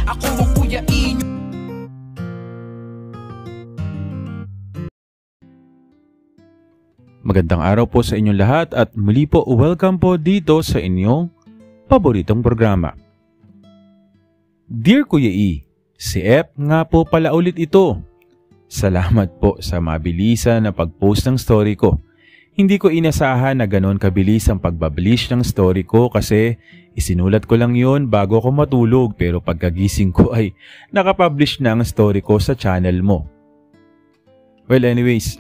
Ako ang Kuya E. Magandang araw po sa inyong lahat at muli po welcome po dito sa inyong paboritong programa. Dear Kuya E, si F nga po pala ulit ito. Salamat po sa mabilisan na pag-post ng story ko. Hindi ko inasahan na ganon kabilis ang pagbablish ng story ko kasi isinulat ko lang yon bago ako matulog pero pagkagising ko ay nakapublish na ang story ko sa channel mo. Well anyways,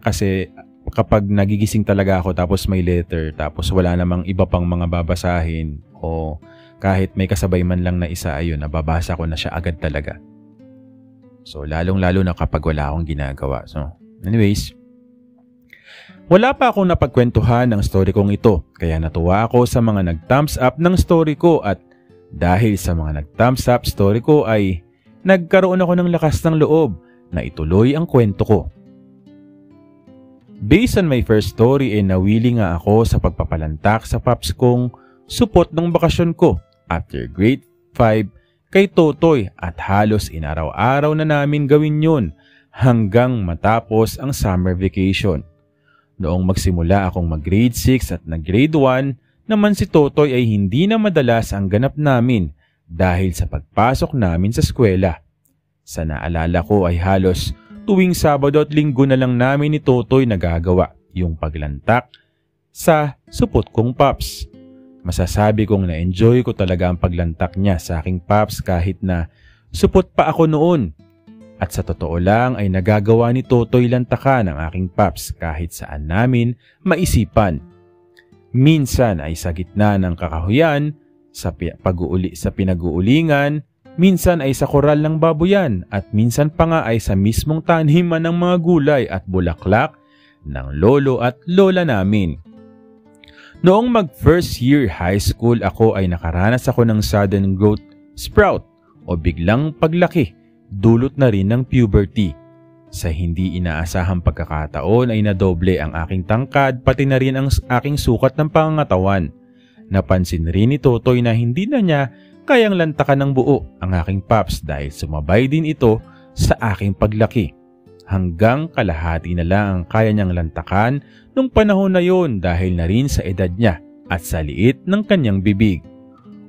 kasi kapag nagigising talaga ako tapos may letter tapos wala namang iba pang mga babasahin o kahit may kasabay man lang na isa ayun, nababasa ko na siya agad talaga. So lalong-lalo na kapag wala akong ginagawa. So anyways, wala pa akong napagkwentuhan ng story kong ito kaya natuwa ako sa mga nag-thumbs up ng story ko at dahil sa mga nag-thumbs up story ko ay nagkaroon ako ng lakas ng loob na ituloy ang kwento ko. Based on my first story ay nawili nga ako sa pagpapalantak sa paps kong supot ng bakasyon ko after grade 5 kay Totoy at halos inaraw-araw na namin gawin yun hanggang matapos ang summer vacation. Noong magsimula akong mag-grade 6 at nag-grade 1 naman si Totoy ay hindi na madalas ang ganap namin dahil sa pagpasok namin sa eskwela. Sa naalala ko ay halos tuwing Sabado at Linggo na lang namin ni Totoy nagagawa yung paglantak sa supot kong paps. Masasabi kong na-enjoy ko talaga ang paglantak niya sa aking paps kahit na supot pa ako noon. At sa totoo lang ay nagagawa ni Totoy lantakan ang aking paps kahit saan namin maisipan. Minsan ay sa gitna ng kakahuyan, sa pinag-uulingan, minsan ay sa koral ng babuyan at minsan pa nga ay sa mismong taniman ng mga gulay at bulaklak ng lolo at lola namin. Noong mag-first year high school ako ay nakaranas ako ng sudden growth sprout o biglang paglaki, dulot na rin ng puberty. Sa hindi inaasahang pagkakataon ay nadoble ang aking tangkad pati na rin ang aking sukat ng pangangatawan. Napansin rin ni Totoy na hindi na niya kayang lantakan ng buo ang aking paps dahil sumabay din ito sa aking paglaki. Hanggang kalahati na lang ang kaya niyang lantakan nung panahon na yon dahil na rin sa edad niya at sa liit ng kanyang bibig.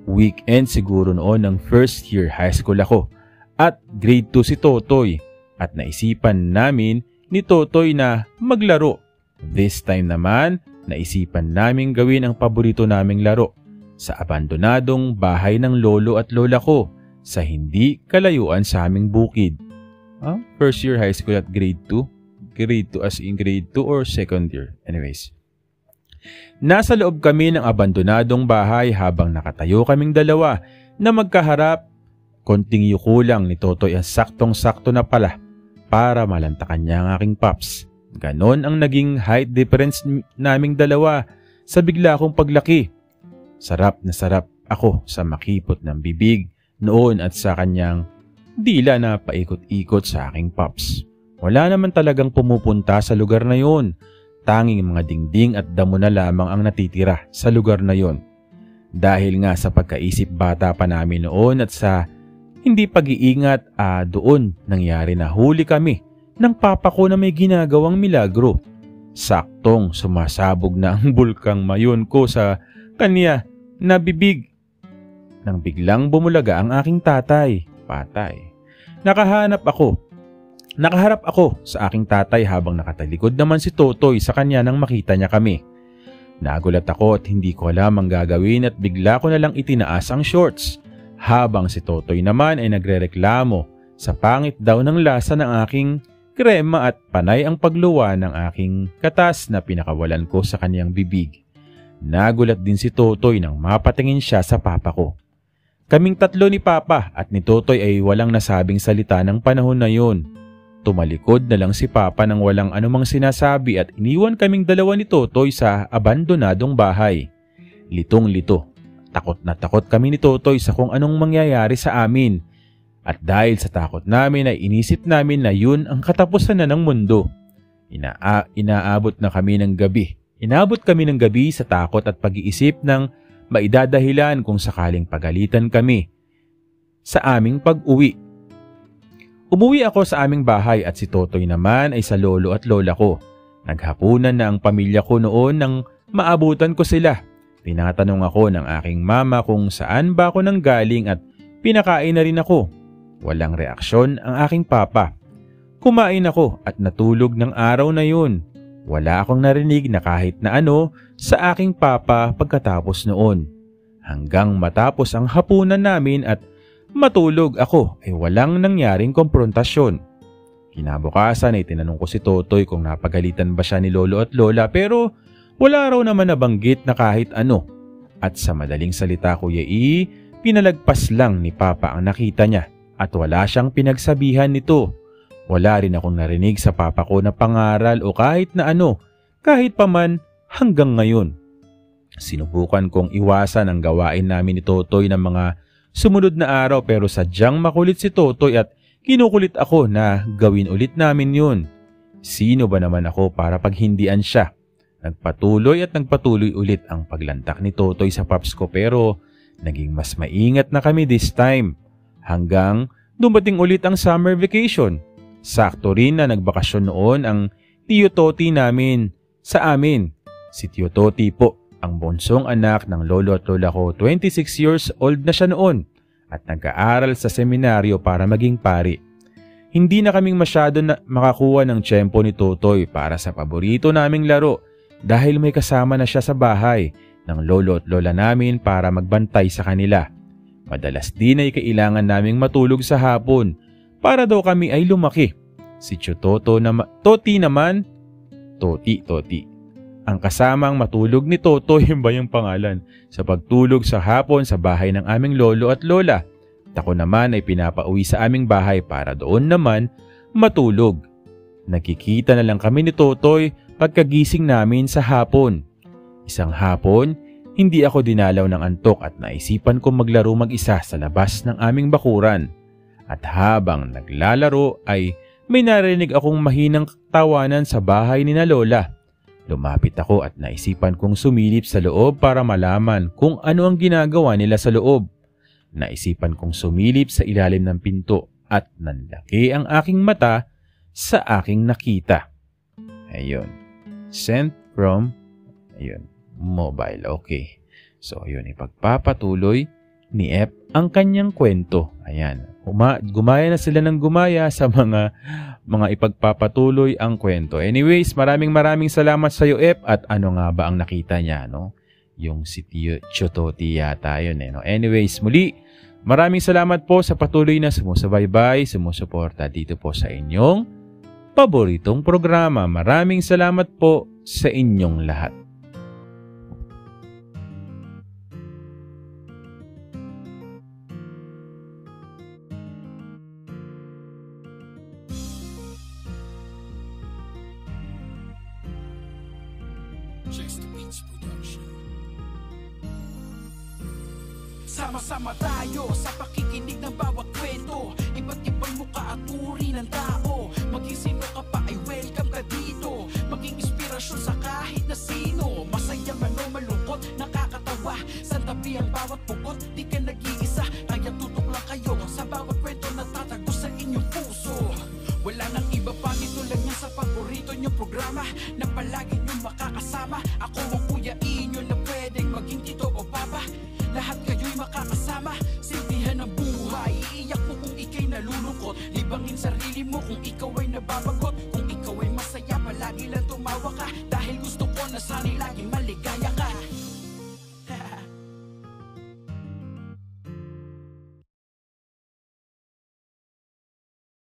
Weekend siguro noon ng first year high school ako at grade 2 si Totoy at naisipan namin ni Totoy na maglaro. This time naman naisipan namin gawin ang paborito naming laro sa abandonadong bahay ng lolo at lola ko sa hindi kalayuan sa aming bukid. First year high school at grade 2? Grade 2 as in grade 2 or second year? Anyways. Nasa loob kami ng abandonadong bahay habang nakatayo kaming dalawa na magkaharap. Konting yuko lang ni Totoy ang saktong-sakto na pala para malantakan niya ang aking paps. Ganon ang naging height difference naming dalawa sa bigla kong paglaki. Sarap na sarap ako sa makipot ng bibig noon at sa kanyang dila na paikot-ikot sa aking paps. Wala naman talagang pumupunta sa lugar na yon. Tanging mga dingding at damo na lamang ang natitira sa lugar na yon. Dahil nga sa pagkaisip bata pa namin noon at sa hindi pag-iingat, doon nangyari na huli kami ng papa ko na may ginagawang milagro. Saktong sumasabog na ang bulkang mayon ko sa kanya na bibig. Nang biglang bumulaga ang aking tatay, patay. Nakaharap ako sa aking tatay habang nakatalikod naman si Totoy sa kanya nang makita niya kami. Nagulat ako at hindi ko alam ang gagawin at bigla ko na lang itinaas ang shorts. Habang si Totoy naman ay nagrereklamo sa pangit daw ng lasa ng aking krema at panay ang pagluwa ng aking katas na pinakawalan ko sa kanyang bibig. Nagulat din si Totoy nang mapatingin siya sa papa ko. Kaming tatlo ni Papa at ni Totoy ay walang nasabing salita ng panahon na yun. Tumalikod na lang si Papa nang walang anumang sinasabi at iniwan kaming dalawa ni Totoy sa abandonadong bahay. Litong-lito. Takot na takot kami ni Totoy sa kung anong mangyayari sa amin. At dahil sa takot namin ay inisip namin na yun ang katapusan na ng mundo. Inaabot kami ng gabi sa takot at pag-iisip ng maidadahilan kung sakaling pagalitan kami. sa aming pag-uwi. Umuwi ako sa aming bahay at si Totoy naman ay sa lolo at lola ko. Naghapunan na ang pamilya ko noon nang maabutan ko sila. Tinatanong ako ng aking mama kung saan ba ako nanggaling at pinakain na rin ako. Walang reaksyon ang aking papa. Kumain ako at natulog ng araw na yun. Wala akong narinig na kahit na ano sa aking papa pagkatapos noon. Hanggang matapos ang hapunan namin at matulog ako ay walang nangyaring komprontasyon. Kinabukasan ay tinanong ko si Totoy kung napagalitan ba siya ni lolo at lola pero wala raw naman nabanggit na kahit ano. At sa madaling salita Kuya E, pinalagpas lang ni Papa ang nakita niya at wala siyang pinagsabihan nito. Wala rin akong narinig sa papa ko na pangaral o kahit na ano, kahit pa man hanggang ngayon. Sinubukan kong iwasan ang gawain namin ni Totoy ng mga sumunod na araw pero sadyang makulit si Totoy at kinukulit ako na gawin ulit namin yun. Sino ba naman ako para paghindian siya? Nagpatuloy ulit ang paglantak ni Totoy sa paps ko pero naging mas maingat na kami this time. Hanggang dumating ulit ang summer vacation. Sakto rin na nagbakasyon noon ang Tiyo Toti namin sa amin. Si Tiyo Toti po, ang bonsong anak ng lolo at lola ko, 26 years old na siya noon at nag-aaral sa seminaryo para maging pari. Hindi na kaming masyado na makakuha ng tiyempo ni Totoy para sa paborito naming laro dahil may kasama na siya sa bahay ng lolo at lola namin para magbantay sa kanila. Madalas din ay kailangan naming matulog sa hapon para daw kami ay lumaki. Si Tiyo Toti naman, Toti. Ang kasamang matulog ni Totoy ba yung pangalan sa pagtulog sa hapon sa bahay ng aming lolo at lola. At ako naman ay pinapauwi sa aming bahay para doon naman matulog. Nakikita na lang kami ni Totoy pagkagising namin sa hapon. Isang hapon, hindi ako dinalaw ng antok at naisipan kong maglaro mag-isa sa labas ng aming bakuran. At habang naglalaro ay may narinig akong mahinang tawanan sa bahay ni na lola. Lumapit ako at naisipan kong sumilip sa loob para malaman kung ano ang ginagawa nila sa loob. Naisipan kong sumilip sa ilalim ng pinto at nanlaki ang aking mata sa aking nakita. Ayun. Sent from mobile. Okay. So, ayun. Ipagpapatuloy ni F ang kanyang kwento. Ayan. Gumaya na sila ng gumaya sa mga ipagpapatuloy ang kwento. Anyways, maraming salamat sa iyo, F. At ano nga ba ang nakita niya, no? Yung si Tiyo Toti yata yun, eh, no? Anyways, muli, maraming salamat po sa patuloy na sumusubaybay, sumusuporta dito po sa inyong paboritong programa. Maraming salamat po sa inyong lahat. Sama-sama tayo sa pakikinig ng bawat kwento. Iba't ibang mukha at uri ng tao. Maging sino ka pa ay welcome ka dito. Maging inspirasyon sa kahit na sino. Masaya man o malungkot, nakakatawa. Sa tabi ang bawat pugot, di ka nag-iisa. Kaya tutok lang kayo sa bawat kwento na tatago sa inyong puso. Wala nang iba pa, ito lang yan sa paborito nyo programa na palagi nyo makakasama. Ako ang Kuya Inyo na pwedeng maging tito o papa. Lahat kayo'y makakasama, sintihan ng buhay. Iiyak mo kung ika'y nalulungkot, libangin sarili mo kung ikaw ay nababagot. Kung ikaw ay masaya, palagi lang tumawa ka. Dahil gusto ko na sana'y laging